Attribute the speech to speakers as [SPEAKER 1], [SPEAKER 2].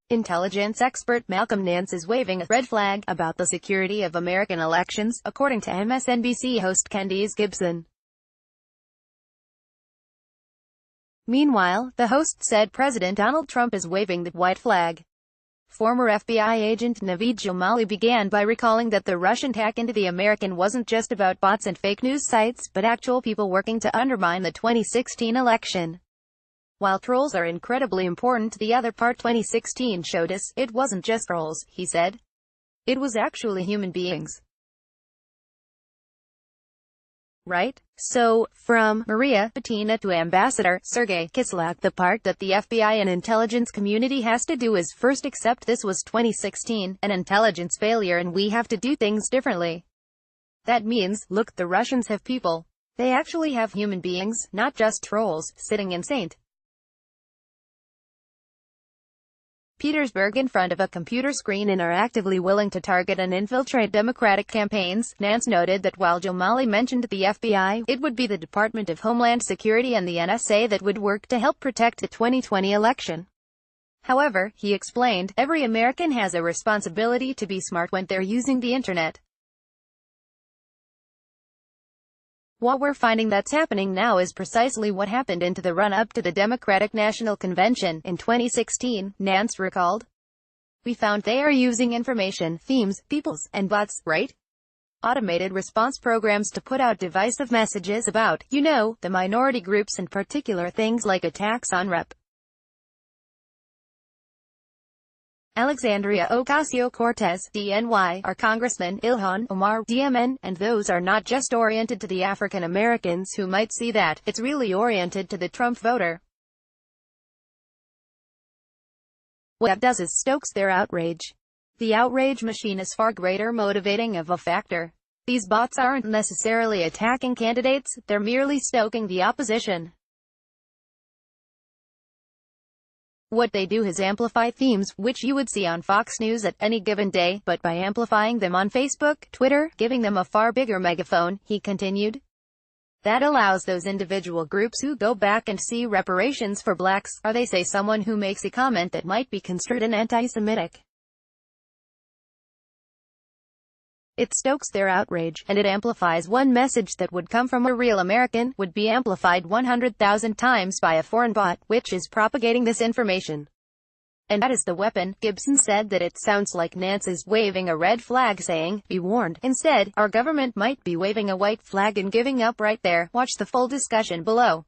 [SPEAKER 1] Intelligence expert Malcolm Nance is waving a red flag about the security of American elections, according to MSNBC host Kendis Gibson. Meanwhile, the host said President Donald Trump is waving the white flag. Former FBI agent Naveed Jamali began by recalling that the Russian hack into the American wasn't just about bots and fake news sites, but actual people working to undermine the 2016 election. While trolls are incredibly important, the other part 2016 showed us, it wasn't just trolls, he said. It was actually human beings. Right? So, from Maria Butina to Ambassador Sergei Kislyak, the part that the FBI and intelligence community has to do is first accept this was 2016, an intelligence failure, and we have to do things differently. That means, look, the Russians have people. They actually have human beings, not just trolls, sitting in St. Petersburg in front of a computer screen and are actively willing to target and infiltrate Democratic campaigns. Nance noted that while Jamali mentioned the FBI, it would be the Department of Homeland Security and the NSA that would work to help protect the 2020 election. However, he explained, every American has a responsibility to be smart when they're using the internet. What we're finding that's happening now is precisely what happened into the run-up to the Democratic National Convention in 2016, Nance recalled. We found they are using information, themes, peoples, and bots, right? Automated response programs to put out divisive messages about, you know, the minority groups, in particular things like attacks on Rep. Alexandria Ocasio-Cortez, DNY, our Congressman, Ilhan Omar, DMN, and those are not just oriented to the African Americans who might see that, it's really oriented to the Trump voter. What that does is stokes their outrage. The outrage machine is far greater motivating of a factor. These bots aren't necessarily attacking candidates, they're merely stoking the opposition. What they do is amplify themes, which you would see on Fox News at any given day, but by amplifying them on Facebook, Twitter, giving them a far bigger megaphone, he continued. That allows those individual groups who go back and see reparations for blacks, or they say someone who makes a comment that might be construed as anti-Semitic. It stokes their outrage, and it amplifies one message that would come from a real American, would be amplified 100,000 times by a foreign bot, which is propagating this information. And that is the weapon. Gibson said that it sounds like Nance is waving a red flag saying, be warned. Instead, our government might be waving a white flag and giving up right there. Watch the full discussion below.